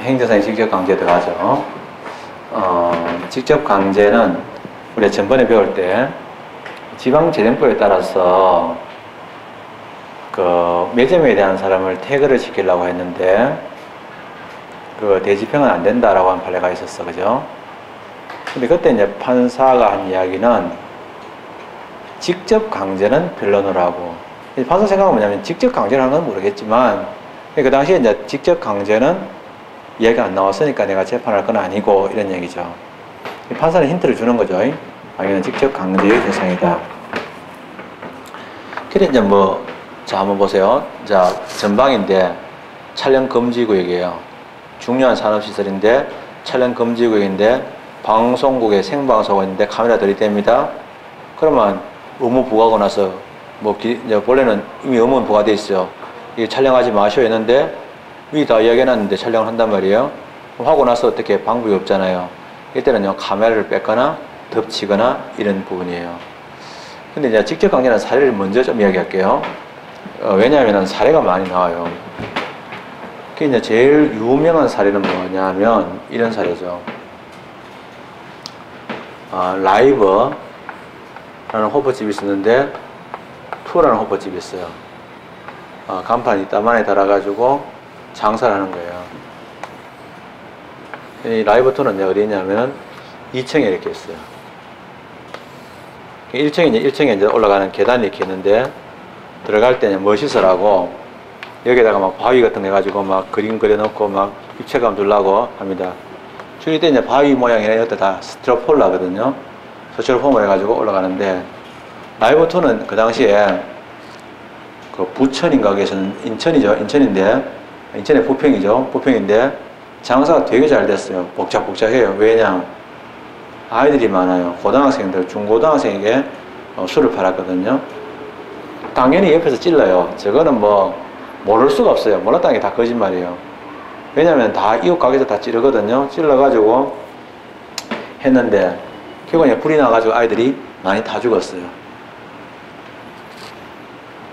행정상의 직접 강제 들어가죠. 직접 강제는 우리가 전번에 배울 때 지방재정법에 따라서 그 매점에 대한 사람을 태거를 시키려고 했는데 그 대집행은 안 된다라고 한 판례가 있었어, 그죠? 근데 그때 이제 판사가 한 이야기는 직접 강제는 변론을 판사 생각은 뭐냐면 직접 강제를 하는 건 모르겠지만 그 당시에 이제 직접 강제는 이야기가 안 나왔으니까 내가 재판할 건 아니고 이런 얘기죠. 판사는 힌트를 주는 거죠. 당연히 직접 강제의 대상이다. 그래 이제 자 한번 보세요. 자 전방인데 촬영 금지 구역이에요. 중요한 산업시설인데 촬영 금지 구역인데 방송국에 생방송하고 있는데 카메라 들이댑니다. 그러면 의무 부과하고 나서 이제 원래는 이미 의무는 부과돼 있어요. 이게 촬영하지 마시오 했는데 위 다 이야기해놨는데 촬영을 한단 말이에요. 하고 나서 어떻게 방법이 없잖아요. 이때는요 카메라를 뺐거나 덮치거나 이런 부분이에요. 근데 이제 직접 강제는 사례를 먼저 좀 이야기할게요. 왜냐하면 사례가 많이 나와요. 그 이제 제일 유명한 사례는 뭐냐면 이런 사례죠. 라이브라는 호퍼집이 있었는데 투어라는 호퍼집이 있어요. 간판이 이따만에 달아가지고 장사를 하는 거예요. 이 라이브 투어는 어디 있냐면 2층에 이렇게 있어요. 1층에 이제 올라가는 계단이 이렇게 있는데 들어갈 때는 머시설하고 여기다가 막 바위 같은 거 해가지고 막 그림 그려놓고 막 입체감 주려고 합니다. 줄일 때 이제 바위 모양이나 이것도 다 스티로폼을 하거든요. 스티로폼을 해가지고 올라가는데 라이브 투어는 그 당시에 그 부천인가 거기에서는 인천이죠. 인천의 부평이죠. 부평인데 장사가 되게 잘 됐어요. 복잡해요. 왜냐? 아이들이 많아요. 고등학생들, 중고등학생에게 술을 팔았거든요. 당연히 옆에서 찔러요. 저거는 모를 수가 없어요. 몰랐다는 게 다 거짓말이에요. 왜냐면 다 이웃 가게에서 다 찌르거든요. 찔러가지고 했는데 결국에 불이 나가지고 아이들이 많이 다 죽었어요.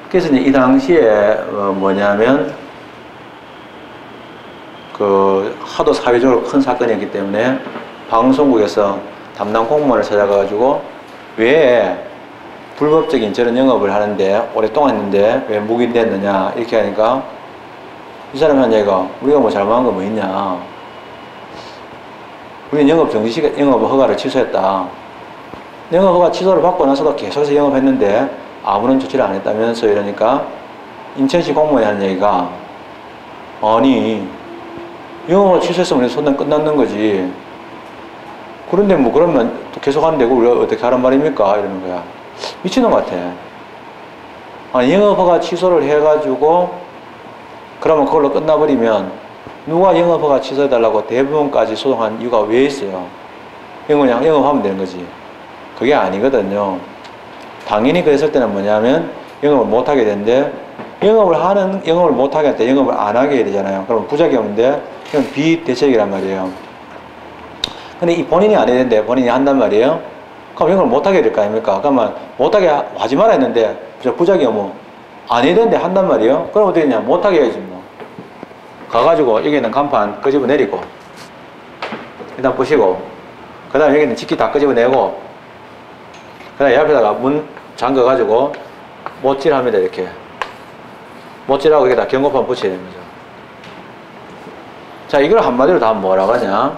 그래서 이제 이 당시에 뭐냐면 그 하도 사회적으로 큰 사건이었기 때문에 방송국에서 담당 공무원을 찾아가가지고 왜 불법적인 저런 영업을 하는데 오랫동안 했는데 왜 묵인됐느냐 이렇게 하니까 이 사람이 한 얘기가 우리가 뭐 잘못한 거 뭐 있냐, 우리는 영업 허가를 취소했다. 영업 허가 취소를 받고 나서도 계속해서 영업했는데 아무런 조치를 안 했다면서 이러니까 인천시 공무원이 하는 얘기가 아니 영업을 취소했으면 손은 끝났는 거지. 그런데 그러면 또 계속 하면 되고 우리가 어떻게 하란 말입니까? 이러는 거야. 미친놈 같아. 아니 영업허가 취소를 해가지고 그러면 그걸로 끝나버리면 누가 영업허가 취소해달라고 대부분까지 소송한 이유가 왜 있어요? 그냥 영업하면 되는 거지. 그게 아니거든요. 당연히 그랬을 때는 뭐냐면 영업을 못하게 되는데 영업을 못하게 할 때 영업을 안 하게 되잖아요. 그럼 부작용인데 그럼 비대책이란 말이에요. 근데 이 본인이 안 해야 되는데 본인이 한단 말이에요. 그럼 영업을 못하게 될 거 아닙니까? 그러면 못하게 하지 말아야 했는데 부작용 안 해야 되는데 한단 말이에요. 그럼 어떻게 되냐? 못하게 해야지 가가지고 여기 있는 간판 끄집어 내리고 일단 부시고 그 다음에 여기 있는 집기 다 끄집어 내고 그 다음에 옆에다가 문 잠궈가지고 못질합니다. 이렇게 못질하고 여기다 경고판 붙여야 되는 거죠. 자, 이걸 한마디로 다 뭐라고 하냐?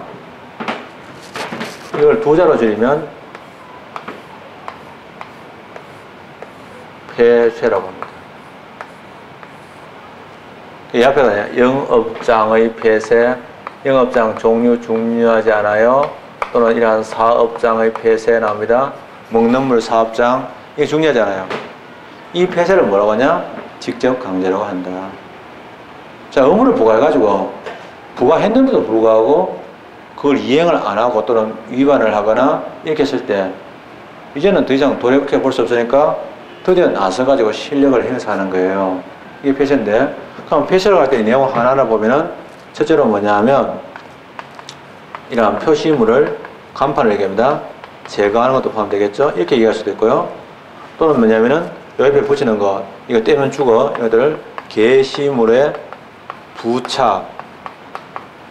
이걸 두 자로 줄이면 폐쇄라고 합니다. 이 앞에가 영업장의 폐쇄, 영업장 종류 중요하지 않아요. 또는 이러한 사업장의 폐쇄 나옵니다. 먹는물 사업장, 이게 중요하잖아요. 이 폐쇄를 뭐라고 하냐? 직접 강제라고 한다. 자, 의무를 부과해가지고 부과했는데도 불구하고 그걸 이행을 안 하고 또는 위반을 하거나 이렇게 했을 때 이제는 더 이상 돌이켜 볼 수 없으니까 드디어 나서가지고 실력을 행사하는 거예요. 이게 폐쇄인데, 그럼 폐쇄를 할 때 내용 하나하나 보면은 첫째로 뭐냐 하면 이러한 표시물을 간판을 얘기합니다. 제거하는 것도 포함되겠죠? 이렇게 얘기할 수도 있고요. 또는 뭐냐면은 옆에 붙이는 거, 이거 떼면 죽어. 이것들을 게시물에 부착,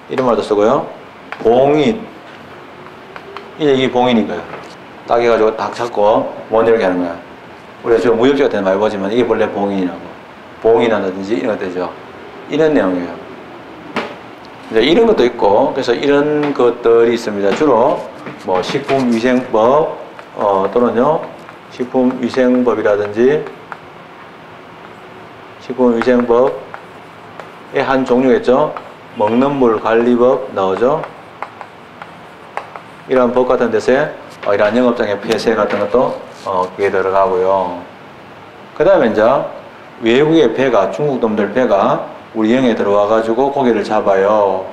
이런 말도 쓰고요. 봉인. 이게 봉인인 거예요. 딱 해가지고 딱 잡고 못 열게 하는 거야. 우리가 지금 무역지가 되는 많이 보지만 이게 본래 봉인이라고. 봉인한다든지 이런 것 되죠. 이런 내용이에요. 이제 이런 것도 있고, 그래서 이런 것들이 있습니다. 주로 뭐 식품위생법, 또는요, 식품위생법이라든지 식품위생법의 한 종류겠죠. 먹는 물 관리법 나오죠. 이런 법 같은 데서의 이러한 영업장의 폐쇄 같은 것도 그게 들어가고요. 그 다음에 이제 외국의 배가, 중국 놈들 배가 우리 영에 들어와 가지고 고기를 잡아요.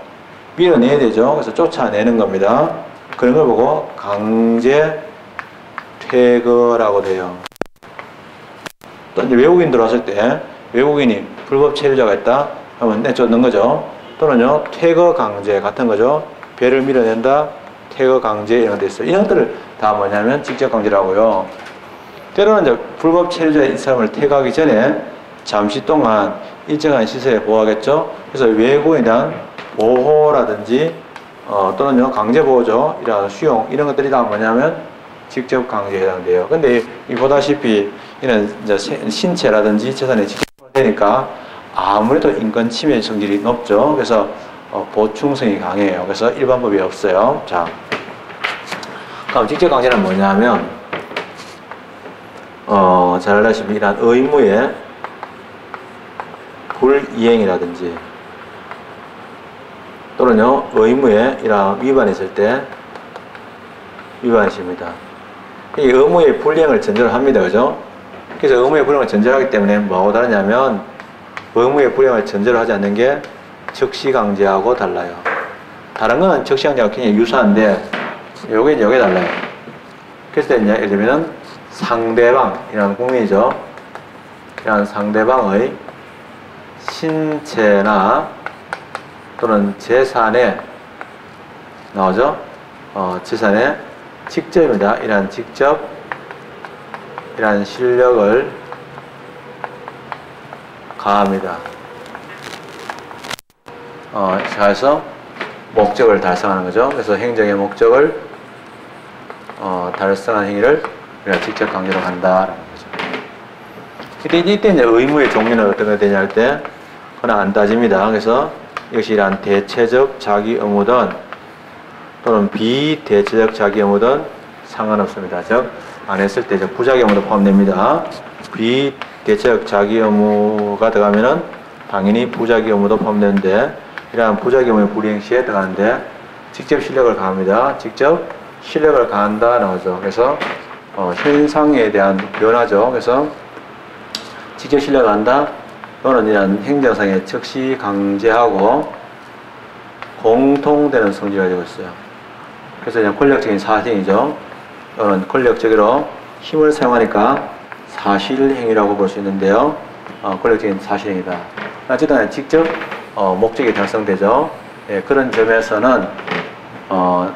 밀어내야 되죠. 그래서 쫓아내는 겁니다. 그런 걸 보고 강제 퇴거라고 돼요. 또 이제 외국인 들어왔을 때 외국인이 불법 체류자가 있다 하면 내쫓는 거죠. 또는요, 퇴거 강제 같은 거죠. 배를 밀어낸다, 퇴거 강제 이런 데 있어요. 이런 것들을 다 뭐냐면 직접 강제라고요. 때로는 이제 불법 체류자인 사람을 퇴거하기 전에 잠시 동안 일정한 시설에 보호하겠죠. 그래서 외국인에 대한 보호라든지 또는요, 강제 보호죠. 이런 수용 이런 것들이 다 뭐냐면 직접 강제에 해당돼요. 근데 이 보다시피 이런 이제 신체라든지 재산에 직접되니까 아무래도 인권 침해 성질이 높죠. 그래서 보충성이 강해요. 그래서 일반법이 없어요. 자, 그럼 직접 강제는 뭐냐면 잘 알다시피 이런 의무의 불이행이라든지 또는요, 의무에 이런 위반이 있을 때 위반이십니다. 이 의무의 불이행을 전제로 합니다. 그죠? 그래서 의무의 불이행을 전제로 하기 때문에 뭐하고 다르냐면 의무의 불이행을 전제로 하지 않는 게 즉시강제하고 달라요. 다른 거는 즉시강제하고 굉장히 유사한데 요게 달라요. 그래서 이제 예를 들면 상대방이라는 국민이죠. 이런 상대방의 신체나 또는 재산에 나오죠. 재산에 직접입니다. 이런 실력을 가합니다. 그래서 목적을 달성하는 거죠. 그래서 행정의 목적을 달성한 행위를 우리가 직접 강제로 한다라는 거죠. 이때 이제 의무의 종류는 어떤 게 되냐 할 때 그건 안 따집니다. 그래서 이것이 이러한 대체적 자기 의무든 또는 비대체적 자기 의무든 상관없습니다. 즉, 안 했을 때 부자기 의무도 포함됩니다. 비대체적 자기 의무가 들어가면은 당연히 부자기 의무도 포함되는데 이러한 부자기 의무의 불이행 시에 들어가는데 직접 실력을 가합니다. 직접 실력을 가한다 나오죠. 그래서 현상에 대한 변화죠. 그래서 직접 실력을 한다 또는 이런 행정상의 즉시 강제하고 공통되는 성질을 가지고 있어요. 그래서 그냥 권력적인 사실이죠. 또는 권력적으로 힘을 사용하니까 사실행위라고 볼 수 있는데요. 권력적인 사실행위다. 어쨌든 직접 목적이 달성되죠. 예, 그런 점에서는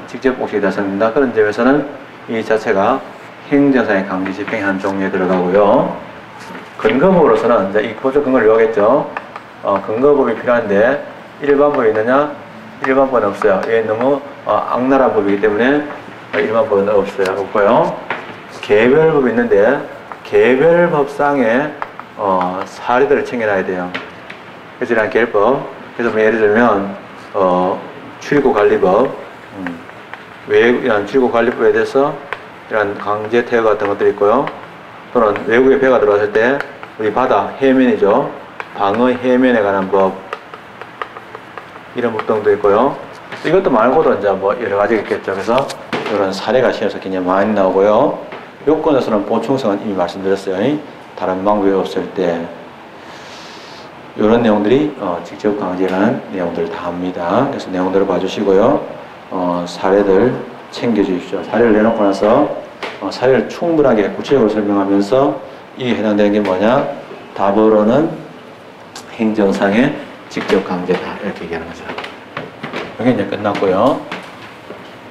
직접 목적이 달성된다. 그런 점에서는 이 자체가 행정상의 강제 집행의 한 종류에 들어가고요. 근거법으로서는 이제 이 보조 근거를 요하겠죠. 근거법이 필요한데 일반법이 있느냐? 일반법은 없어요. 이게 너무 악랄한 법이기 때문에 일반법은 없고요. 개별법이 있는데 개별법상의 사례들을 챙겨놔야 돼요. 그래서 이런 개별법, 그래서 뭐 예를 들면 출입국관리법, 이런 출입국관리법에 대해서 이런 강제 퇴거 같은 것들이 있고요. 또는 외국에 배가 들어왔을 때 우리 바다 해면이죠. 방어 해면에 관한 법, 이런 법 등도 있고요. 이것도 말고도 이제 뭐 여러 가지가 있겠죠. 그래서 이런 사례가 시험에서 굉장히 많이 나오고요. 요건에서는 보충성은 이미 말씀드렸어요. 다른 방법이 없을 때 이런 내용들이 직접 강제하는 내용들을 다 합니다. 그래서 내용들을 봐주시고요. 사례들 챙겨주십시오. 사례를 내놓고 나서 사례를 충분하게 구체적으로 설명하면서 이에 해당되는 게 뭐냐? 답으로는 행정상의 직접 강제다. 이렇게 얘기하는 거죠. 이게 이제 끝났고요.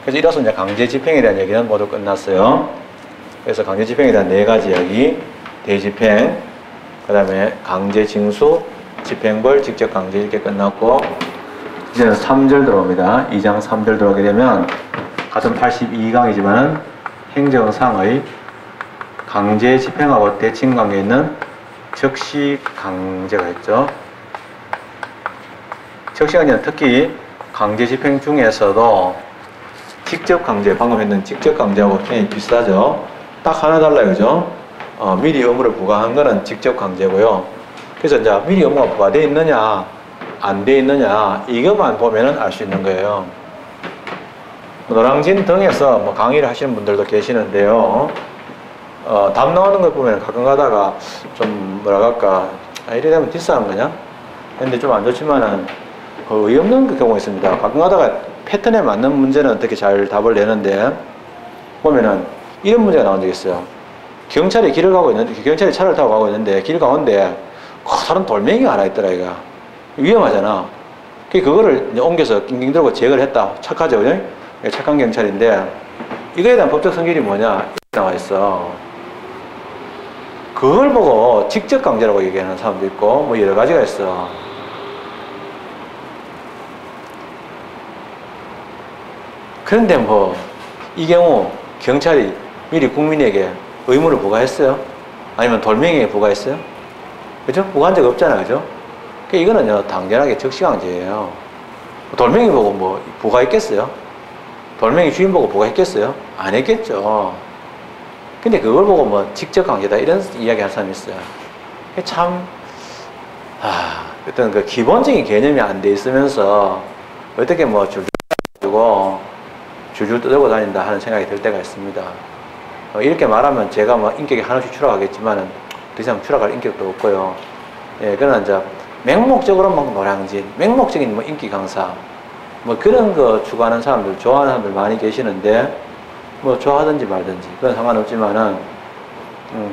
그래서 이로써 이제 강제 집행에 대한 얘기는 모두 끝났어요. 그래서 강제 집행에 대한 4가지 이야기, 대집행, 그 다음에 강제 징수, 집행벌, 직접 강제 이렇게 끝났고, 이제는 3절 들어옵니다. 2장 3절 들어오게 되면 같은 82강이지만은 행정상의 강제 집행하고 대칭 관계에 있는 적시 강제가 있죠. 적시 강제는 특히 강제 집행 중에서도 직접 강제, 방금 했던 직접 강제하고 굉장히 비슷하죠. 딱 하나 달라요, 그죠? 미리 의무를 부과한 거는 직접 강제고요. 그래서 이제 미리 의무가 부과되어 있느냐, 안 돼 있느냐, 이것만 보면은 알 수 있는 거예요. 노량진 등에서 뭐 강의를 하시는 분들도 계시는데요. 답 나오는 걸 보면 가끔 가다가 좀 뭐라 할까, 이래 되면 디스하는 거냐? 근데 좀 안 좋지만은 거의 없는 경우가 있습니다. 가끔 가다가 패턴에 맞는 문제는 어떻게 잘 답을 내는데 보면은 이런 문제가 나온 적이 있어요. 경찰이 길을 가고 있는데, 경찰이 차를 타고 가고 있는데 길 가운데 커다란 돌멩이가 하나 있더라, 이거. 위험하잖아. 그거를 이제 옮겨서 낑낑 들고 제거를 했다. 착하죠, 그죠? 착한 경찰인데 이거에 대한 법적 성질이 뭐냐? 나와 있어. 그걸 보고 직접 강제라고 얘기하는 사람도 있고 뭐 여러 가지가 있어. 그런데 뭐 이 경우 경찰이 미리 국민에게 의무를 부과했어요? 아니면 돌멩이에 부과했어요? 그죠? 부과한 적 없잖아, 그죠? 이거는요, 당연하게 적시강제예요. 돌멩이 보고 뭐 부과했겠어요? 돌멩이 주인 보고 부과했겠어요? 안 했겠죠. 근데 그걸 보고 뭐 직접 강제다 이런 이야기 하는 사람이 있어요. 참, 어떤 그 기본적인 개념이 안 돼 있으면서 어떻게 뭐 줄줄 떠들고 다닌다 하는 생각이 들 때가 있습니다. 이렇게 말하면 제가 뭐 인격이 하나씩 추락하겠지만은 더 이상 추락할 인격도 없고요. 예, 그러나 이제 맹목적으로 막 노량진, 맹목적인 뭐 인기 강사, 뭐 그런 거 추구하는 사람들, 좋아하는 사람들 많이 계시는데, 뭐 좋아하든지 말든지, 그건 상관없지만은,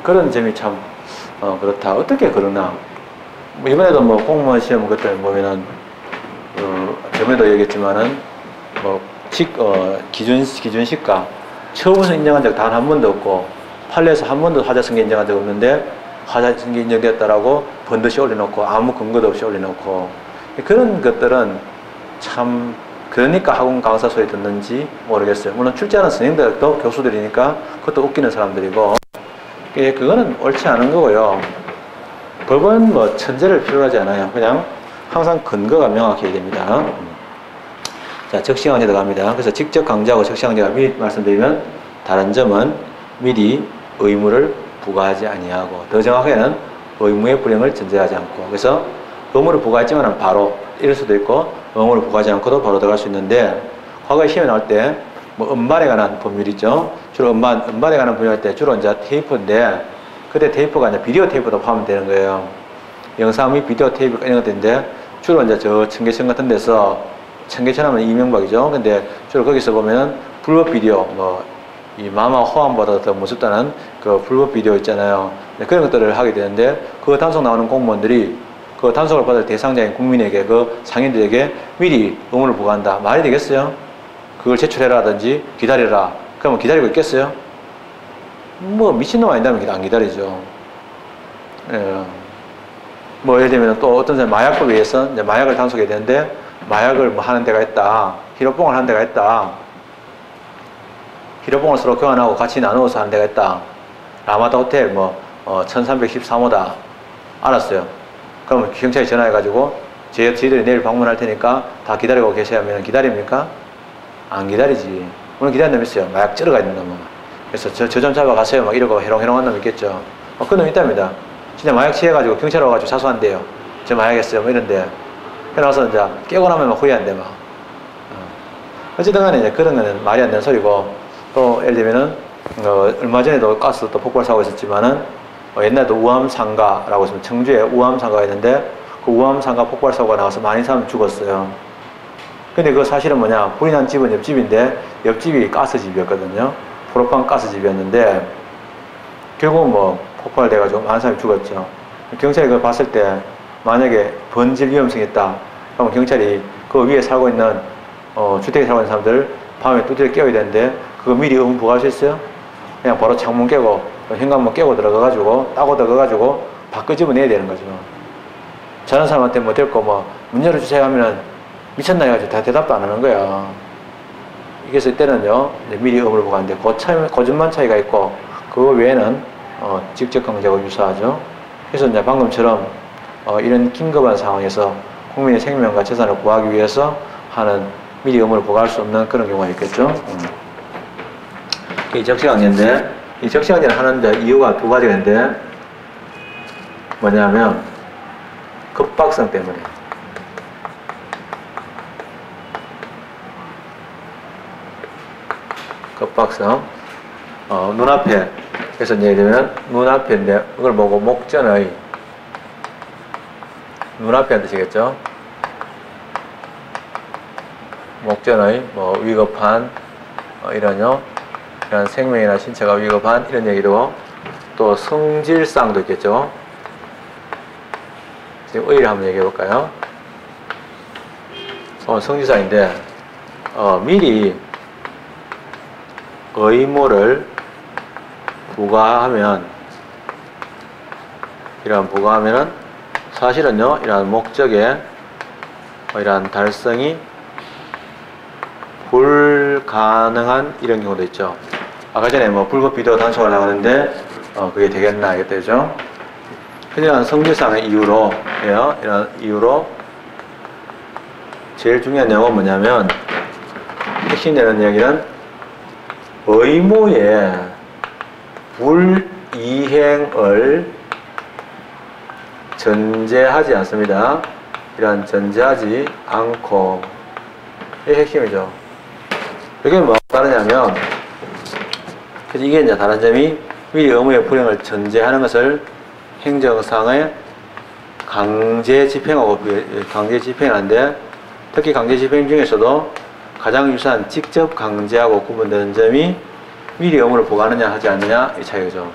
그런 점이 참, 그렇다. 어떻게 그러나. 뭐 이번에도 뭐 공무원 시험 그때 보면은, 저번에도 얘기했지만은, 뭐, 기준시가 처음부터 인정한 적 단 한 번도 없고, 판례에서 한 번도 하자성계 인정한 적 없는데, 하자성계 인정되었다라고 번듯이 올려놓고 아무 근거도 없이 올려놓고 그런 것들은 참 그러니까 학원 강사 소리 듣는지 모르겠어요. 물론 출제하는 선생님들도 교수들이니까 그것도 웃기는 사람들이고 그거는 옳지 않은 거고요. 법은 뭐 천재를 필요로 하지 않아요. 그냥 항상 근거가 명확해야 됩니다. 자, 적시강제 들어갑니다. 그래서 직접 강제하고 적시강제가 미리 말씀드리면 다른 점은 미리 의무를 부과하지 아니하고 더 정확하게는 의무의 불행을 전제하지 않고 그래서 의무를 부과했지만 바로 이럴 수도 있고 의무를 부과하지 않고도 바로 들어갈 수 있는데 과거에 시험에 나올 때 뭐 음반에 관한 법률 있죠. 주로 음반에 관한 법률 때 주로 이제 테이프인데 그때 테이프가 이제 비디오 테이프도 포함이 되는 거예요. 영상 및 비디오 테이프 이런 것들인데 주로 이제 저 청계천 같은 데서 청계천 하면 이명박이죠. 근데 주로 거기서 보면은 불법 비디오 이 마마 호환보다 더 무섭다는 그 불법 비디오 있잖아요. 그런 것들을 하게 되는데 그 단속 나오는 공무원들이 그 단속을 받을 대상자인 국민에게 그 상인들에게 미리 의무를 부과한다. 말이 되겠어요? 그걸 제출해라든지 기다려라. 그러면 기다리고 있겠어요? 뭐 미친놈 아닌다면 안 기다리죠. 예. 뭐 예를 들면 또 어떤 사람 마약법에 의해서 이제 마약을 단속해야 되는데 마약을 뭐 하는 데가 있다. 히로뽕을 하는 데가 있다. 히로뽕을 서로 교환하고 같이 나누어서 하는 데가 있다. 라마다 호텔 1313호다. 알았어요. 그러면 경찰이 전화해가지고 저희들이 내일 방문할 테니까 다 기다리고 계셔야 하면 기다립니까? 안 기다리지. 오늘 기다리는 놈 있어요. 마약 ጭ러가 있는 놈은. 그래서 저 좀 잡아가세요. 막 이러고 해롱해롱한 놈 있겠죠. 그 놈 있답니다. 진짜 마약 취해가지고 경찰 와가지고 자수한대요. 저 마약 했어요. 뭐 이런데. 그래서 이제 깨고 나면 막 후회한대 막. 어쨌든 간에 이제 그런 거는 말이 안 되는 소리고 또 예를 들면은 얼마 전에도 가스 또 폭발 사고가 있었지만은 옛날에도 우암상가라고 있으면 청주에 우암상가가 있는데 그 우암상가 폭발 사고가 나와서 많은 사람이 죽었어요. 근데 그 사실은 뭐냐, 불이 난 집은 옆집인데 옆집이 가스집이었거든요. 프로판 가스집이었는데 결국 뭐 폭발돼가지고 많은 사람이 죽었죠. 경찰이 그걸 봤을 때 만약에 번질 위험성이 있다 그러면 경찰이 그 위에 살고 있는 주택에 살고 있는 사람들 밤에 두드려 깨워야 되는데 그거 미리 의무 부과할 수 있어요? 그냥 바로 창문 깨고 현관문 깨고 들어가가지고 따고 들어가가지고 밖을 집어내야 되는 거죠. 자는 사람한테 뭐 됐고 문 열어주세요 하면은 미쳤나 해가지고 다 대답도 안 하는 거야. 그래서 이때는요, 미리 의무를 보고하는데, 그 점만 차이가 있고, 그거 외에는, 직접 강제하고 유사하죠. 그래서 이제 방금처럼, 이런 긴급한 상황에서 국민의 생명과 재산을 구하기 위해서 하는 미리 의무를 보고할 수 없는 그런 경우가 있겠죠. 이 적시강제인데, 이 적시강제를 하는데 이유가 두 가지가 있는데, 뭐냐면, 급박성 때문에. 급박성. 눈앞에, 그래서 예를 들면, 눈앞인데, 그걸 보고 목전의, 눈앞에 한 뜻이겠죠? 목전의, 위급한, 이런 생명이나 신체가 위급한, 이런 얘기도, 또 성질상도 있겠죠? 지금 의의를 한번 얘기해 볼까요? 성질상인데, 미리 의무를 부과하면, 부과하면은 사실은요, 이러한 목적의 이러한 달성이 불가능한 이런 경우도 있죠. 아까 전에 불법 비도 단속을 나가는데, 그게 되겠나, 이랬죠. 이러한 성질상의 이유로, 이런 이유로 제일 중요한 내용은 뭐냐면, 핵심 되는 이야기는 의무의 불이행을 전제하지 않습니다. 이러한 전제하지 않고, 이게 핵심이죠. 이게 뭐가 다르냐면, 그래서 이게 이제 다른 점이 미리 의무의 불이행을 전제하는 것을 행정상의 강제 집행하고 강제 집행하는데, 특히 강제 집행 중에서도 가장 유사한 직접 강제하고 구분되는 점이 미리 의무를 보고하느냐 하지 않느냐 이 차이죠.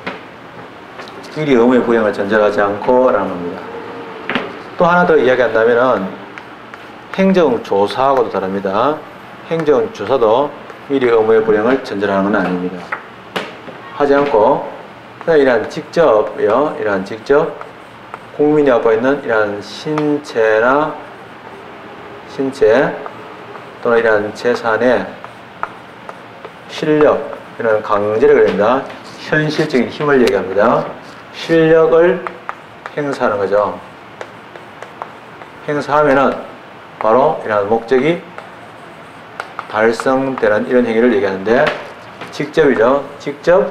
미리 의무의 불이행을 전제하지 않고 라는 겁니다. 또 하나 더 이야기한다면은 행정조사하고도 다릅니다. 행정조사도 미리 의무의 불이행을 전제하는 건 아닙니다. 하지 않고 이러한 직접이요, 이러한 직접 국민이 갖고 있는 이러한 신체 또는 이러한 재산의 실력, 이런 강제를 그린다. 현실적인 힘을 얘기합니다. 실력을 행사하는 거죠. 행사하면은 바로 이러한 목적이 달성되는 이런 행위를 얘기하는데, 직접이죠. 직접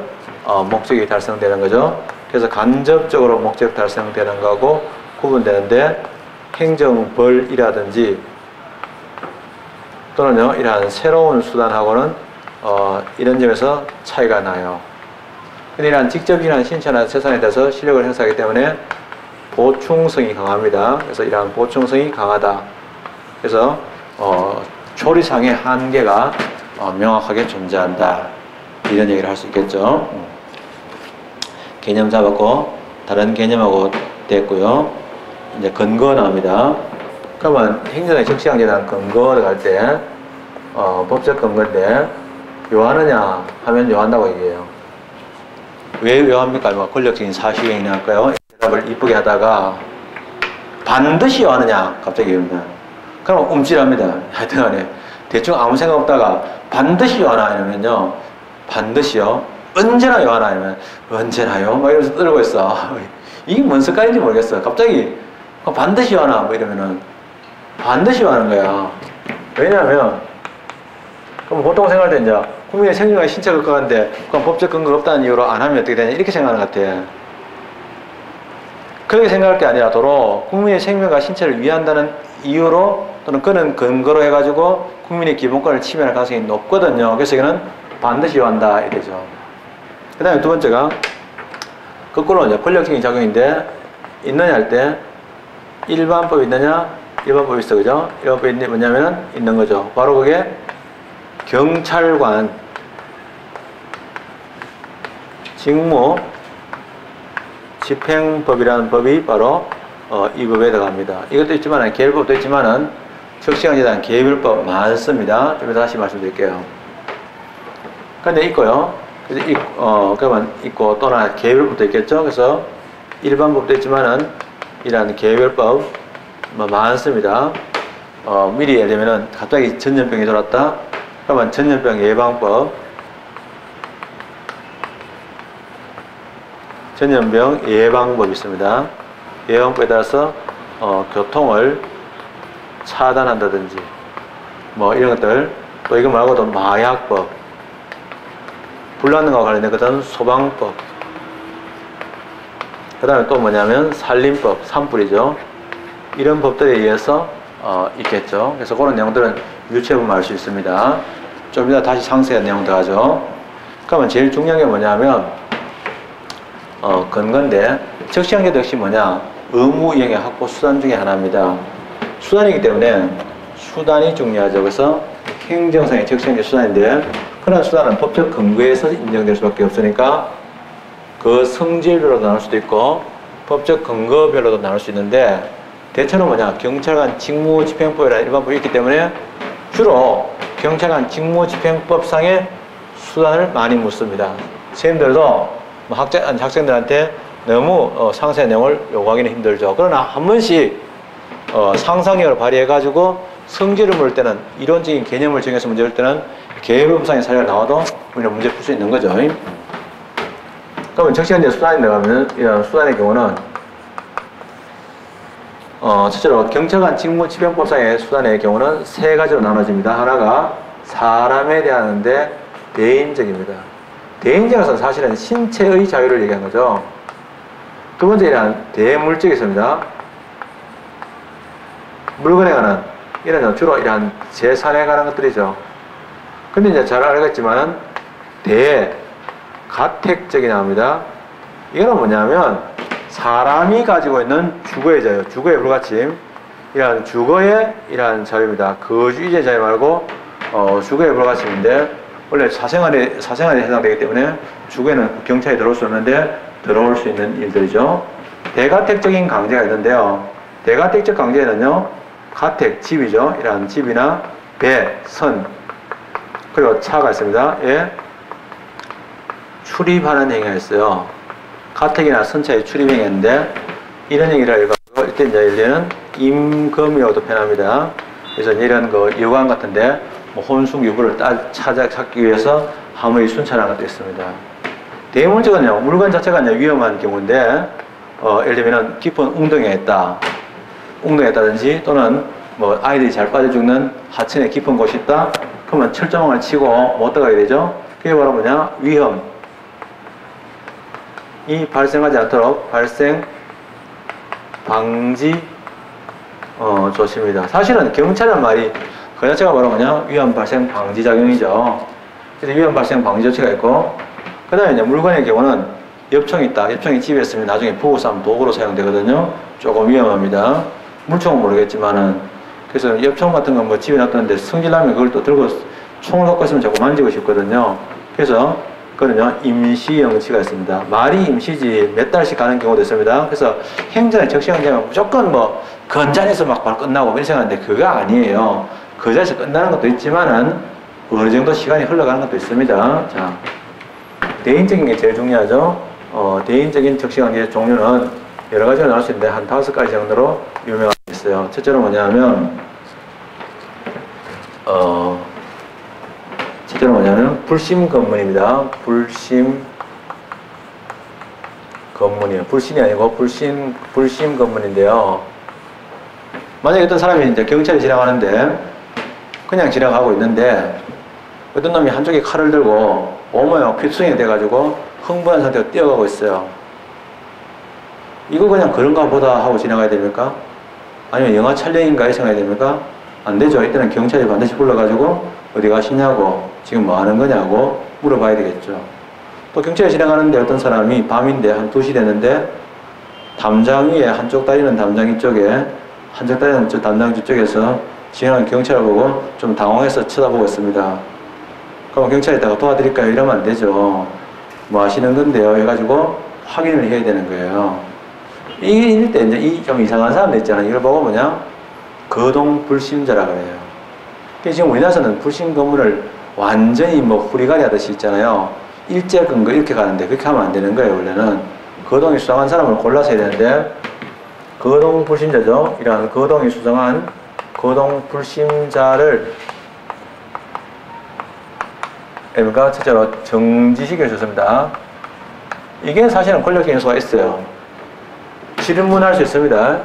목적이 달성되는 거죠. 그래서 간접적으로 목적 달성되는 거하고 구분되는데, 행정벌이라든지 또는요, 이러한 새로운 수단하고는 이런 점에서 차이가 나요. 근데 이러한 직접이란 신체나 재산에 대해서 실력을 행사하기 때문에 보충성이 강합니다. 그래서 이러한 보충성이 강하다. 그래서 조리상의 한계가 명확하게 존재한다. 이런 얘기를 할 수 있겠죠. 개념 잡았고 다른 개념하고 됐고요. 이제 근거 나옵니다. 그러면 행정의 적시강제에 대한 근거를 갈 때 법적 근거인데 요하느냐 하면 요한다고 얘기해요. 왜 요합니까? 권력적인 사실행위 할까요? 대답을 이쁘게 하다가 반드시 요하느냐 갑자기 이럽니다. 그럼 움찔합니다. 하여튼간에 대충 아무 생각 없다가 반드시 요하나 이러면요, 반드시요, 언제나 요하나 이러면 언제나요? 막 이러면서 떨고 있어. 이게 뭔 습관인지 모르겠어. 갑자기 반드시 요하나 뭐 이러면은 반드시 요하는 거야. 왜냐하면 그럼 보통 생각할 때 이제 국민의 생명과 신체가 급한데 그럼 법적 근거가 없다는 이유로 안 하면 어떻게 되냐 이렇게 생각하는 것 같아. 그렇게 생각할 게 아니라 도로 국민의 생명과 신체를 위한다는 이유로 또는 그런 근거로 해가지고 국민의 기본권을 침해할 가능성이 높거든요. 그래서 이거는 반드시 요한다 이거죠. 그 다음에 두 번째가 거꾸로 이제 권력적인 작용인데 있느냐 할 때 일반법이 있느냐, 일반법이 있어, 그죠? 일반법이 뭐냐면은 있는 거죠. 바로 그게 경찰관 직무 집행법이라는 법이 바로 이 법에 들어갑니다. 이것도 있지만 계율법도 있지만은 적시강제에 대한 계율법 많습니다. 좀 이따 다시 말씀드릴게요. 근데 있고요. 그래서 그러면 있고 또나 계율법도 있겠죠. 그래서 일반법도 있지만은 이러한 계율법 많습니다. 미리 예를 들면은 갑자기 전염병이 돌았다. 그러면 전염병 예방법, 전염병 예방법이 있습니다. 예방법에 따라서 교통을 차단한다든지 뭐 이런 것들, 또 이거 말고도 마약법, 불나는 것과 관련된 것은 소방법, 그 다음에 또 뭐냐면 산림법, 산불이죠. 이런 법들에 의해서 있겠죠. 그래서 그런 내용들은 유추해보면 알 수 있습니다. 좀 이따 다시 상세한 내용 들어가죠. 그러면 제일 중요한 게 뭐냐면 근거인데, 적시한계도 역시 뭐냐, 의무이행의 확보 수단 중에 하나입니다. 수단이기 때문에 수단이 중요하죠. 그래서 행정상의 적시한계 수단인데, 그런 수단은 법적 근거에서 인정될 수밖에 없으니까 그 성질별로도 나눌 수도 있고 법적 근거별로도 나눌 수 있는데, 대체로 뭐냐, 경찰관 직무집행법이라는 일반법이 있기 때문에 주로 경찰관 직무집행법상의 수단을 많이 묻습니다. 선생님들도 뭐 학생들한테 너무 상세한 내용을 요구하기는 힘들죠. 그러나 한 번씩 상상력을 발휘해가지고 성질을 물을 때는, 이론적인 개념을 정해서 문제를 때는 개별법상의 사례가 나와도 우리는 문제 풀 수 있는 거죠. 그러면 적시한계 수단이 들어가면, 이런 수단의 경우는 첫째로 경찰관 직무집행법상의 수단의 경우는 세 가지로 나눠집니다. 하나가 사람에 대한데 대인적입니다. 대인적에서는 사실은 신체의 자유를 얘기한 거죠. 두 번째 이란 대물적이 있습니다. 물건에 관한, 이런 주로 이런 재산에 관한 것들이죠. 근데 이제 잘 알겠지만 대가택적이 나옵니다. 이거는 뭐냐면 사람이 가지고 있는 주거의 자유, 주거의 불가침, 이러한 주거의 이러한 자유입니다. 거주의제 자유 말고 주거의 불가침인데, 원래 사생활에 해당되기 때문에 주거에는 경찰이 들어올 수 없는데 들어올 수 있는 일들이죠. 대가택적인 강제가 있는데요. 대가택적 강제에는요, 가택, 집이죠. 이러한 집이나 배, 선, 그리고 차가 있습니다. 예, 출입하는 행위가 있어요. 가택이나 선차에 출입행위인데, 이런 행위를 읽어서 이때 이제 일례는 임금이라고도 표현합니다. 그래서 이런 거 여관 같은데 뭐 혼숙 유부를 찾기 위해서 함의 순찰하는 것도 있습니다. 대물적은요, 물건 자체가 위험한 경우인데, 예를 들면 깊은 웅덩이에 있다, 웅덩이에 있다든지, 또는 뭐 아이들이 잘 빠져 죽는 하천에 깊은 곳이 있다. 그러면 철조망을 치고 못 들어가게 되죠. 그게 바로 뭐냐, 위험. 이 발생하지 않도록 발생 방지 조치입니다. 사실은 경찰이라는 말이 그 자체가 바로 뭐냐, 위험 발생 방지 작용이죠. 그래서 위험 발생 방지 조치가 있고, 그 다음에 이제 물건의 경우는 엽총이 있다. 엽총이 집에 있으면 나중에 부부 싸움 도구로 사용되거든요. 조금 위험합니다. 물총은 모르겠지만은. 그래서 엽총 같은 건 뭐 집에 놔뒀는데 성질나면 그걸 또 들고 총을 갖고 있으면 자꾸 만지고 싶거든요. 그래서 그거는요, 임시영치가 있습니다. 말이 임시지 몇 달씩 가는 경우도 있습니다. 그래서 행정에 적시행정은 무조건 뭐 건전해서 막 바로 끝나고 이런 생각하는데 그거 아니에요. 그 자리에서 끝나는 것도 있지만은 어느 정도 시간이 흘러가는 것도 있습니다. 자, 대인적인 게 제일 중요하죠. 대인적인 적시관계의 종류는 여러 가지로 나올 수 있는데 한 5가지 정도로 유명한 게 있어요. 첫째로 뭐냐면 불심 검문입니다. 불심 검문이에요. 불신이 아니고 불심 검문인데요. 만약에 어떤 사람이 이제 경찰이 지나가는데 그냥 지나가고 있는데 어떤 놈이 한쪽에 칼을 들고 오모요 핏승이 돼가지고 흥분한 상태로 뛰어가고 있어요. 이거 그냥 그런가 보다 하고 지나가야 됩니까? 아니면 영화 촬영인가 생각해야 됩니까? 안 되죠. 이때는 경찰이 반드시 불러가지고 어디 가시냐고, 지금 뭐 하는 거냐고 물어봐야 되겠죠. 또 경찰이 지나가는데 어떤 사람이 밤인데 한 2시 됐는데 담장 위에 한쪽 다리는 담장 이쪽에, 한쪽 다리는 저 담장 뒤쪽에서 지나가는 경찰을 보고 좀 당황해서 쳐다보고 있습니다. 그럼 경찰이 있다가 도와드릴까요? 이러면 안 되죠. 뭐 하시는 건데요? 해가지고 확인을 해야 되는 거예요. 이럴 때 이제 이 좀 이상한 사람들 있잖아요. 이걸 보고 뭐냐? 거동불심자라 그래요. 지금 우리나라에서는 불심 검문을 완전히 뭐 후리가리 하듯이 있잖아요. 일제 근거 이렇게 가는데 그렇게 하면 안 되는 거예요. 원래는 거동이 수상한 사람을 골라서 해야 되는데, 거동불심자죠. 이러한 거동이 수상한 거동 불심자를 가 첫째로 정지시켜 줬습니다. 이게 사실은 권력적인 요소가 있어요. 질문할 수 있습니다.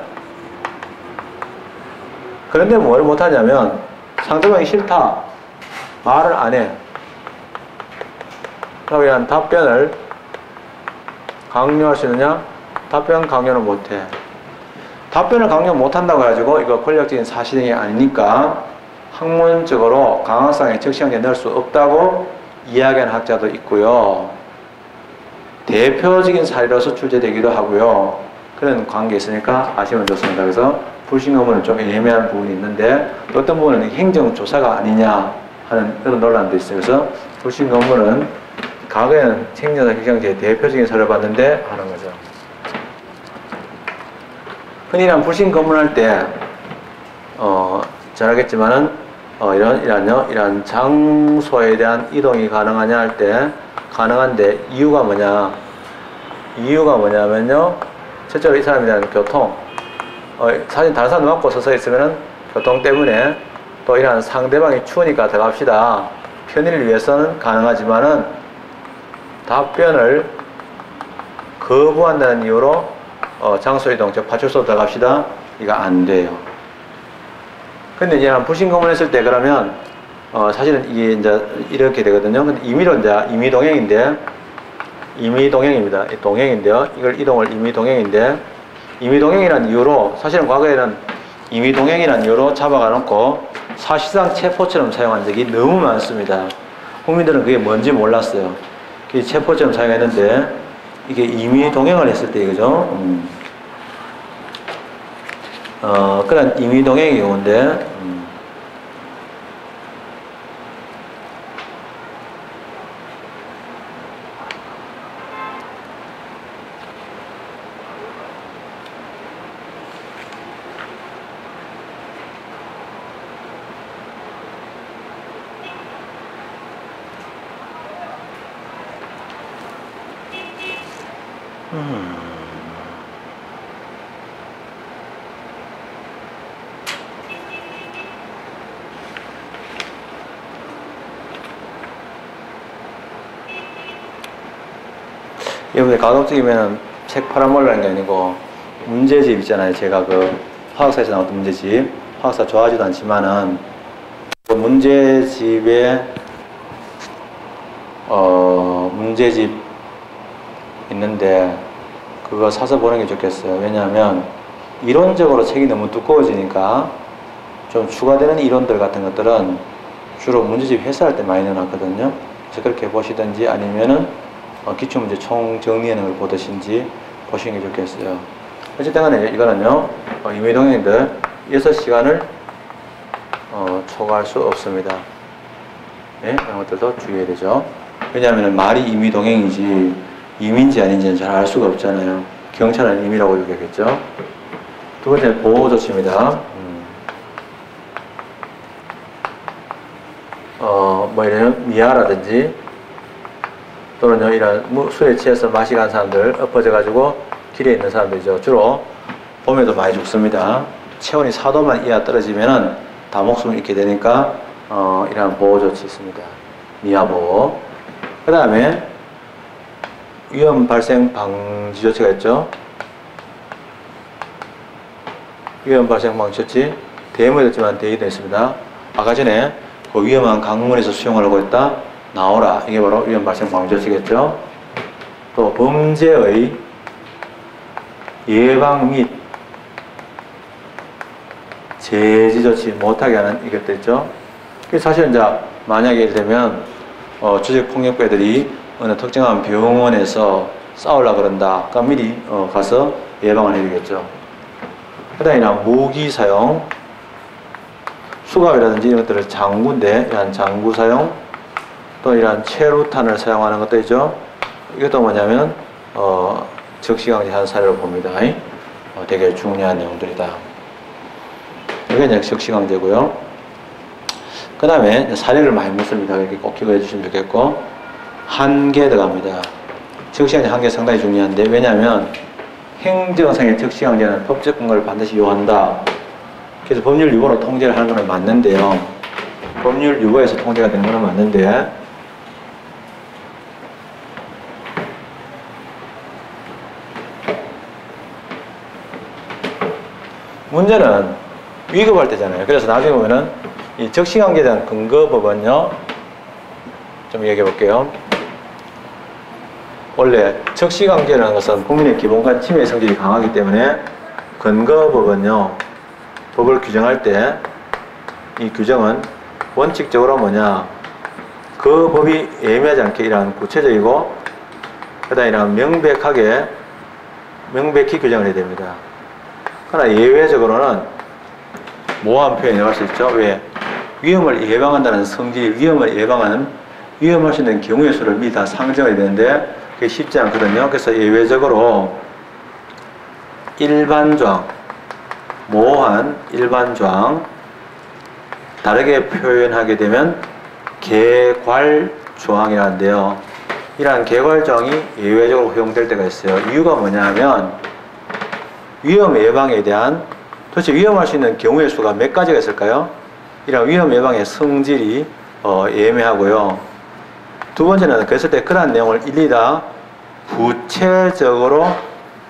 그런데 뭘 못하냐면 상대방이 싫다, 말을 안 해. 그럼 이런 답변을 강요할 수 있느냐? 답변 강요는 못해. 답변을 강요 못한다고 해가지고 이거 권력적인 사실이 아니니까 학문적으로 강학상에 적시형제 넣을 수 없다고 이야기하는 학자도 있고요. 대표적인 사례로서 출제되기도 하고요. 그런 관계가 있으니까 아시면 좋습니다. 그래서 불신검문은 좀 애매한 부분이 있는데 어떤 부분은 행정조사가 아니냐 하는 그런 논란도 있어요. 그래서 불신검문은 과거에는 행정사 격정제의 대표적인 사례를 봤는데 하는 거죠. 흔히는 불신검문할 때 잘 알겠지만은 이런 장소에 대한 이동이 가능하냐 할 때 가능한데 이유가 뭐냐? 이유가 뭐냐면요. 첫째로 이 사람에 대한 교통. 사실 다른 사람 맞고 서서 있으면은 교통 때문에 또 이런 상대방이 추우니까 들어갑시다. 편의를 위해서는 가능하지만은 답변을 거부한다는 이유로 장소 이동, 즉 파출소 들어갑시다. 이거 안 돼요. 근데 이제 불신검문 했을 때 그러면 사실은 이게 이제 이렇게 되거든요. 근데 임의로 이제 임의동행인데 임의동행입니다. 동행인데요. 이걸 이동을 임의동행인데 임의동행이라는 이유로 사실은 과거에는 임의동행이라는 이유로 잡아가 놓고 사실상 체포처럼 사용한 적이 너무 많습니다. 국민들은 그게 뭔지 몰랐어요. 그게 체포처럼 사용했는데 이게 임의동행을 했을 때 이거죠. 그런 임의동행의 경우인데 여러분들 가급적이면 책 팔아먹으라는 게 아니고 문제집 있잖아요. 제가 그 화학사에서 나왔던 문제집, 화학사 좋아하지도 않지만은 그 문제집에 문제집 있는데 그거 사서 보는 게 좋겠어요. 왜냐하면 이론적으로 책이 너무 두꺼워지니까 좀 추가되는 이론들 같은 것들은 주로 문제집 해설할 때 많이 넣어놨거든요. 그래서 그렇게 보시든지 아니면은 기출문제 총 정리하는 걸 보듯인지 보시는 게 좋겠어요. 어쨌든 간에 이거는요, 임의동행인들 6시간을 초과할 수 없습니다. 네, 이런 것들도 주의해야 되죠. 왜냐하면 말이 임의동행이지 임의인지 아닌지는 잘 알 수가 없잖아요. 경찰은 임의라고 얘기하겠죠. 두 번째, 보호조치입니다. 뭐 이런 미아라든지 또는 이런 술에 취해서 마시 간 사람들, 엎어져가지고 길에 있는 사람들이죠. 주로 봄에도 많이 죽습니다. 체온이 4도만 이하 떨어지면은 다 목숨을 잃게 되니까 이러한 보호조치 있습니다. 미아보호. 그 다음에 위험 발생 방지 조치가 있죠. 위험 발생 방지 조치 대모에 있지만 대의도 있습니다. 아까 전에 그 위험한 강물에서 수영을 하고 있다. 나오라. 이게 바로 위험 발생 방지 조치겠죠. 또 범죄의 예방 및 제지 조치 못하게 하는 이것도 있죠. 사실 이제 만약에 예를 들면 조직폭력배들이 어느 특정한 병원에서 싸우려고 그런다. 그럼 미리 가서 예방을 해야 되겠죠. 그 다음에 무기 사용, 수갑이라든지 이런 것들을 장구인데 이런 장구 사용, 또 이런 체루탄을 사용하는 것도 있죠. 이것도 뭐냐면 적시강제 한 사례로 봅니다. 되게 중요한 내용들이다. 이게 이제 적시강제고요. 그 다음에 사례를 많이 묻습니다. 이렇게 꼭 기억해 주시면 좋겠고, 한계 들어갑니다. 적시강제 한계 상당히 중요한데, 왜냐하면 행정상의 적시강제는 법적 근거를 반드시 요한다. 그래서 법률 유보로 통제를 하는 건 맞는데요. 법률 유보에서 통제가 되는 건 맞는데 문제는 위급할 때잖아요. 그래서 나중에 보면은 이 적시관계에 대한 근거법은요, 좀 얘기해 볼게요. 원래 적시관계라는 것은 국민의 기본권 침해 성질이 강하기 때문에 근거법은요, 법을 규정할 때 이 규정은 원칙적으로 뭐냐, 그 법이 애매하지 않게 이러한 구체적이고 그다음에 이러한 명백히 규정을 해야 됩니다. 그러나 예외적으로는 모호한 표현이 나올 수 있죠. 왜? 위험을 예방한다는 성질이 위험할 수 있는 경우의 수를 미리 다 상정해야 되는데 그게 쉽지 않거든요. 그래서 예외적으로 일반조항, 모호한 일반조항, 다르게 표현하게 되면 개괄조항이라는데요. 이러한 개괄조항이 예외적으로 허용될 때가 있어요. 이유가 뭐냐 하면 위험 예방에 대한 도대체 위험할 수 있는 경우의 수가 몇 가지가 있을까요? 이런 위험 예방의 성질이 예매하고요. 두 번째는 그랬을 때 그러한 내용을 일일이 다 구체적으로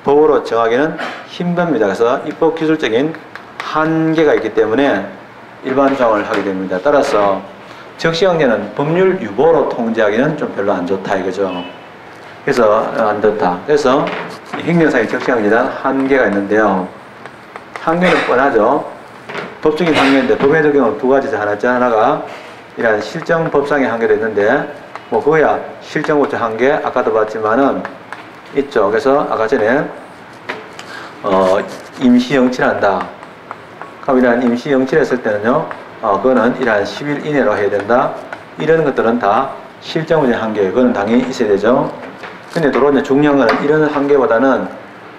법으로 정하기는 힘듭니다. 그래서 입법 기술적인 한계가 있기 때문에 일반 조항을 하게 됩니다. 따라서 적시관계는 법률 유보로 통제하기는 좀 별로 안 좋다 이거죠. 그래서 안 좋다. 그래서 행정상의 적시관계에 대한 한계가 있는데요. 한계는 뻔하죠. 법적인 한계인데 법의 적용은 두 가지죠. 하나가 이러한 실정법상의 한계도 있는데 뭐 그거야 실정법적 한계 아까도 봤지만은 있죠. 그래서 아까 전에 임시 영치한다. 그럼 이러한 임시 영치했을 때는요, 그거는 이러한 10일 이내로 해야 된다. 이런 것들은 다 실정법적 한계, 그거는 당연히 있어야 되죠. 근데 도로 이제 중요한 거는 이런 한계보다는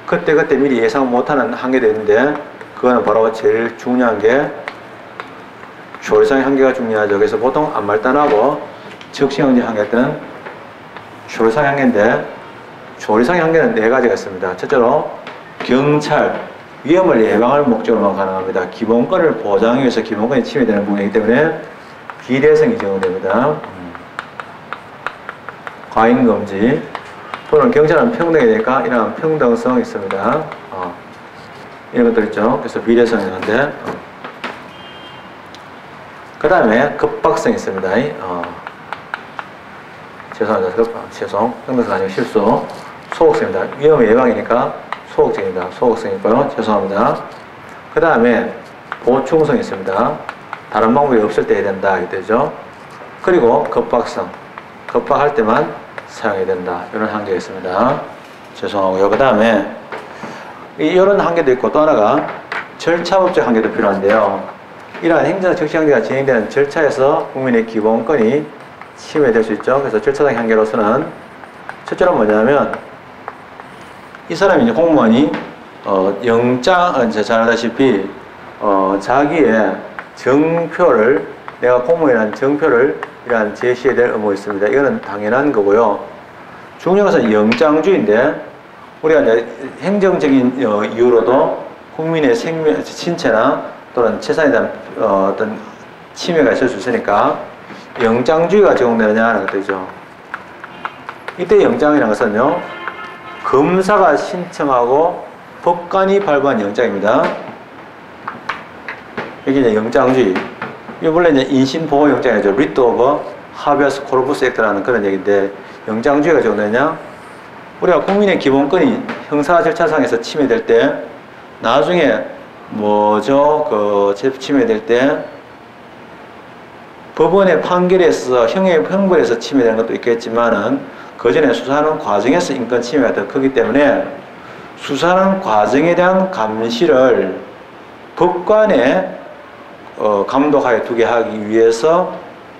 그때 미리 예상 못하는 한계도 있는데 그거는 바로 제일 중요한 게 조리상의 한계가 중요하죠. 그래서 보통 안말단하고 적시형제 한계 때는 조리상의 한계인데 조리상의 한계는 네 가지가 있습니다. 첫째로 경찰, 위험을 예방할 목적으로만 가능합니다. 기본권을 보장하기 위해서 기본권이 침해되는 부분이기 때문에 비례성이 적용됩니다. 과잉금지 또는 경찰은 평등이 되니까 이런 평등성이 있습니다. 이런 것들 있죠. 그래서 비례성이 있는데 그 다음에 급박성이 있습니다. 죄송합니다. 평등성 아니고 실수. 소극성입니다. 위험 예방이니까 소극적입니다. 소극성이 있고요. 죄송합니다. 그 다음에 보충성이 있습니다. 다른 방법이 없을 때 해야 된다. 이때죠. 그리고 급박성. 급박할 때만 사용해야 된다. 이런 한계가 있습니다. 죄송하고요. 그 다음에 이런 한계도 있고 또 하나가 절차법적 한계도 필요한데요. 이러한 행정 적시관계가 진행되는 절차에서 국민의 기본권이 침해될 수 있죠. 그래서 절차상 한계로서는 첫째로 뭐냐면 이 사람이 이제 공무원이 잘 알다시피 자기의 정표를 내가 공무원이라는 정표를 이러한 제시해야 될 의무가 있습니다. 이거는 당연한 거고요. 중요한 것은 영장주의인데 우리가 이제 행정적인 이유로도 국민의 신체나 또는 재산에 대한 어떤 침해가 있을 수 있으니까 영장주의가 적용되느냐 하는 것들이죠. 이때 영장이라는 것은요, 검사가 신청하고 법관이 발부한 영장입니다. 이게 이제 영장주의. 이게 원래 이제 인신보호영장이죠. Writ of Habeas Corpus Act라는 그런 얘기인데, 영장주의가 적용되느냐? 우리가 국민의 기본권이 형사 절차상에서 침해될 때, 나중에 뭐죠? 침해될 때, 법원의 판결에서, 형벌에서 침해되는 것도 있겠지만은, 그 전에 수사하는 과정에서 인권 침해가 더 크기 때문에, 수사하는 과정에 대한 감시를 법관의 감독하에 두게 하기 위해서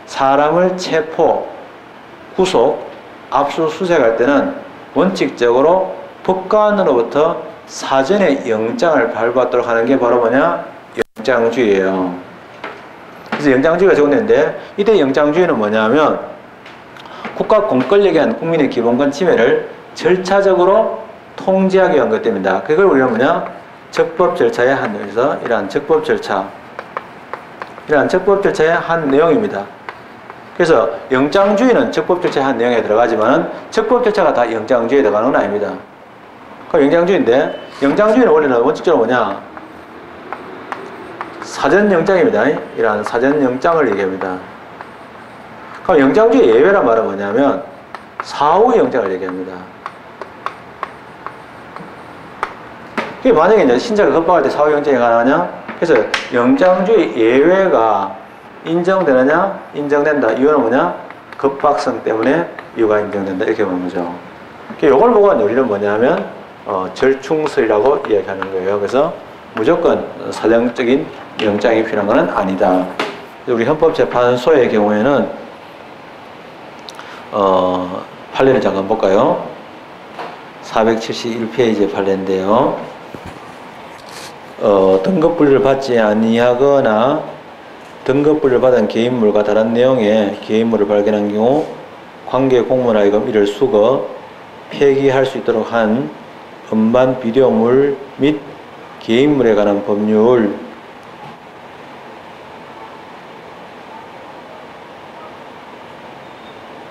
사람을 체포, 구속, 압수수색할 때는 원칙적으로 법관으로부터 사전에 영장을 발부하도록 하는 게 바로 뭐냐? 영장주의예요. 그래서 영장주의가 적용되는데 이때 영장주의는 뭐냐면 국가 공권력에 의한 국민의 기본권 침해를 절차적으로 통제하기 위한 것 때문이다. 그걸 우리가 뭐냐? 적법 절차의 한 내용에서 이러한 적법 절차의 한 내용입니다. 그래서 영장주의는 적법 절차의 한 내용에 들어가지만 적법 절차가 다 영장주의에 들어가는 건 아닙니다. 그 영장주의인데 영장주의는 원래는 원칙적으로 뭐냐? 사전영장입니다. 이러한 사전영장을 얘기합니다. 그럼 영장주의 예외란 말은 뭐냐면 사후 영장을 얘기합니다. 그게 만약에 이제 신자가 급박할 때 사후 영장이 가능하냐? 그래서 영장주의 예외가 인정되느냐? 인정된다. 이유는 뭐냐? 급박성 때문에 이유가 인정된다. 이렇게 보는 거죠. 이걸 보고 우리는 뭐냐면 절충설이라고 이야기하는 거예요. 그래서 무조건 사정적인 영장이 필요한 것은 아니다. 우리 헌법재판소의 경우에는 판례를 잠깐 볼까요? 471페이지의 판례인데요. 등급분리를 받지 아니하거나 등급분리를 받은 개인물과 다른 내용의 개인물을 발견한 경우 관계 공무원하여금 이를 수거, 폐기할 수 있도록 한 음반 비디오물 및 개인물에 관한 법률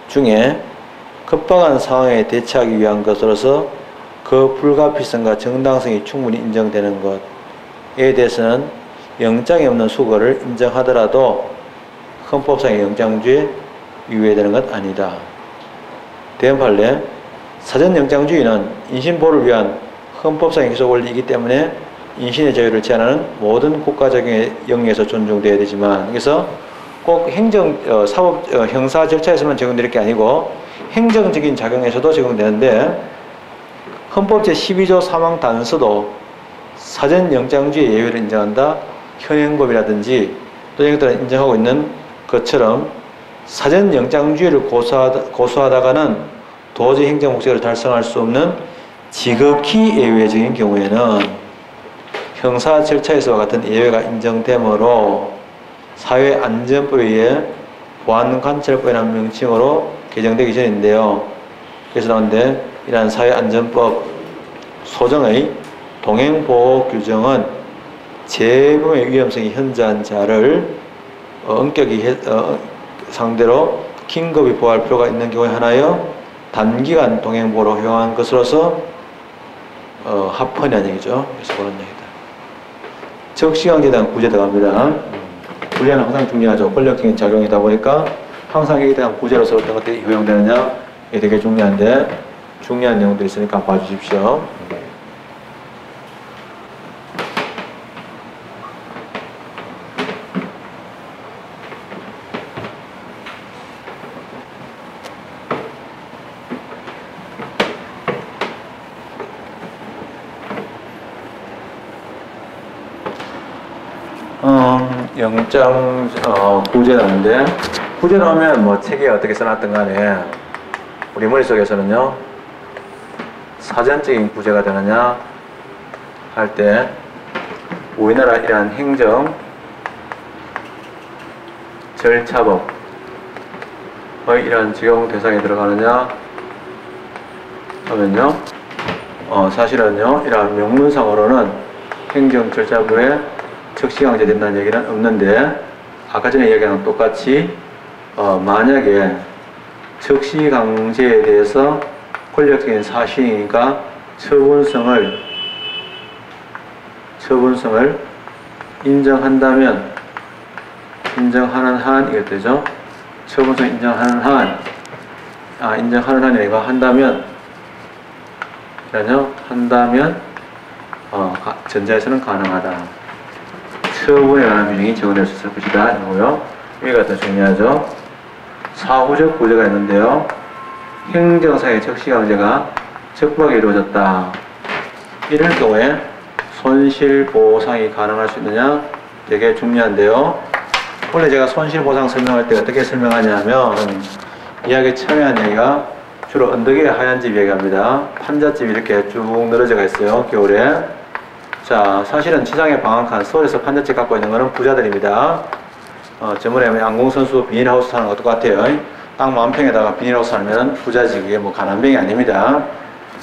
중에 급박한 상황에 대처하기 위한 것으로서 그 불가피성과 정당성이 충분히 인정되는 것에 대해서는 영장이 없는 수거를 인정하더라도 헌법상의 영장주의에 위배되는 것 아니다. 대형 판례 사전영장주의는 인신보호를 위한 헌법상의 기소 원리이기 때문에 인신의 자유를 제한하는 모든 국가적인 영역에서 존중되어야 되지만 그래서 꼭 사법, 형사 절차에서만 적용될 게 아니고 행정적인 작용에서도 적용되는데 헌법 제12조 사망 단서도 사전영장주의 예외를 인정한다. 현행법이라든지 또 이것들은 인정하고 있는 것처럼 사전영장주의를 고수하다가는 도저히 행정 목적을 달성할 수 없는 지극히 예외적인 경우에는 형사 절차에서와 같은 예외가 인정되므로 사회안전법에 의해 보안관찰법이라는 명칭으로 개정되기 전인데요. 그래서 나오는데 이러한 사회안전법 소정의 동행보호 규정은 재범의 위험성이 현저한 자를 엄격히 상대로 긴급히 보호할 필요가 있는 경우에 한하여 단기간 동행보호로 허용한 것으로서 합헌이 아니죠. 그래서 그런 얘기다. 적시강제에 대한 구제 들어갑니다. 구제는 항상 중요하죠. 권력적인 작용이다 보니까 항상 여기에 대한 구제로서 어떤 것들이 허용되느냐 이게 되게 중요한데 중요한 내용들이 있으니까 봐주십시오. 영장 구제 나오는데 구제 나오면 뭐 책에 어떻게 써놨든 간에 우리 머릿속에서는요 사전적인 구제가 되느냐 할 때 우리나라 이러한 행정 절차법의 이러한 적용 대상에 들어가느냐 하면요 사실은요 이러한 명문상으로는 행정 절차법에 적시강제 된다는 얘기는 없는데 아까 전에 얘기한 건 똑같이 만약에 적시강제에 대해서 권력적인 사실이니까 처분성을 인정한다면 인정하는 한 이게 되죠. 처분성 인정하는 한 인정하는 한이 아니고 한다면 전자에서는 가능하다. 처분에 관한 규정이 적용될 수 있을 것이다. 이거고요. 여기가 더 중요하죠. 사후적 구제가 있는데요. 행정상의 적시강제가 적법하게 이루어졌다. 이럴 경우에 손실보상이 가능할 수 있느냐 되게 중요한데요. 원래 제가 손실보상 설명할 때 어떻게 설명하냐면 이야기 처음에 한 얘기가 주로 언덕에 하얀 집 얘기합니다. 판잣집이 이렇게 쭉 늘어져 있어요. 겨울에. 자, 사실은 지상에 방한칸, 서울에서 판잣집 갖고 있는 거는 부자들입니다. 저번에 양궁선수 비닐하우스 사는 거 똑같아요. 땅 만평에다가 비닐하우스 살면 부자지. 그게 뭐 가난병이 아닙니다.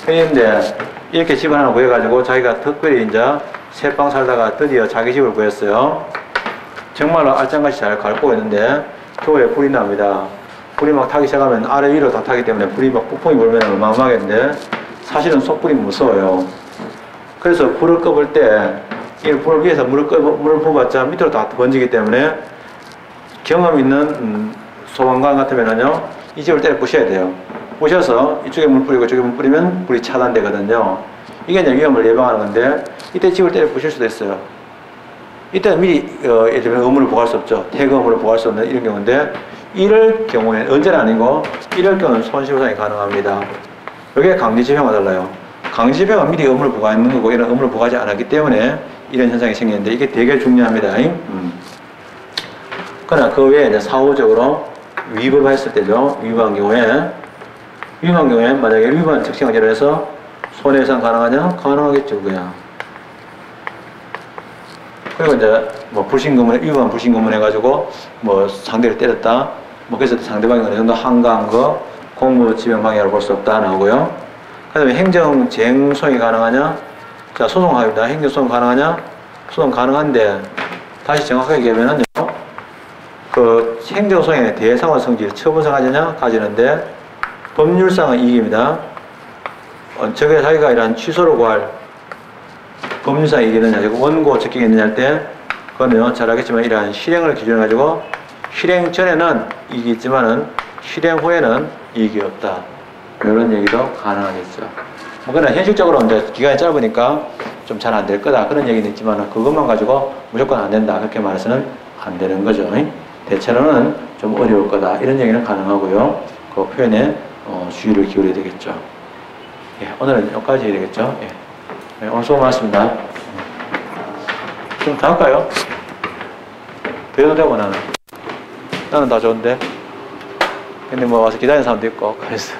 형님인데 이렇게 집 하나 구해가지고 자기가 특별히 이제 새빵 살다가 드디어 자기 집을 구했어요. 정말로 알짱같이 잘 갈고 있는데 겨울에 불이 납니다. 불이 막 타기 시작하면 아래 위로 다 타기 때문에 불이 막 폭풍이 불면 어마어마하겠는데 사실은 쏙불이 무서워요. 그래서 불을 꺼볼 때 이 불을 위에서 물을 부어봤자 밑으로 다 번지기 때문에 경험 있는 소방관 같으면요 이 집을 때려 부셔야 돼요. 부셔서 이쪽에 물 뿌리고 이쪽에 물 뿌리면 불이 차단되거든요. 이게 이제 위험을 예방하는 건데 이때 집을 때려 부실 수도 있어요. 이때는 미리 예를 들면 의무를 보고할 수 없죠. 태그 의무를 보고할 수 없는 이런 경우인데 이럴 경우에는 언제는 아니고 이럴 경우는 손실보상이 가능합니다. 이게 강제집행과 달라요. 강제집행은 미리 의무를 보고하는 거고 이런 의무를 보고하지 않았기 때문에 이런 현상이 생기는데 이게 되게 중요합니다. 그러나 그 외에 이제 사후적으로 위법했을 때죠. 위법한 경우에 만약에 위반 특징을 예로해서 손해배상 가능하냐? 가능하겠죠, 그냥. 그리고 이제 뭐 위반 불신검문 해가지고 뭐 상대를 때렸다. 뭐 그래서 상대방이 어느 정도 한가한 거 공무집행 방해로 볼 수 없다 나오고요. 그 다음에 행정재행 소송이 가능하냐? 자, 소송합니다. 행정소송 가능하냐? 소송 가능한데 다시 정확하게 얘기하면은요. 그 행정소송의 대상화 성질 처분상 가지냐? 가지는데 법률상은 이익입니다. 저게 자기가 이런 취소로 구할 법률상 이익이느냐, 원고 적격했느냐 할 때, 그거는요, 잘 알겠지만 이러한 실행을 기준으로 가지고, 실행 전에는 이익이 있지만은, 실행 후에는 이익이 없다. 이런 얘기도 가능하겠죠. 뭐, 그러나 현실적으로 이제 기간이 짧으니까 좀 잘 안 될 거다. 그런 얘기는 있지만, 그것만 가지고 무조건 안 된다. 그렇게 말해서는 안 되는 거죠. 대체로는 좀 어려울 거다. 이런 얘기는 가능하고요. 그 표현에 주의를 기울여야 되겠죠. 예, 오늘은 여기까지 해야 되겠죠. 예. 네, 오늘 수고 많았습니다. 좀 더 할까요? 더 해도 되고 나는 다 좋은데 근데 뭐 와서 기다리는 사람도 있고 그래서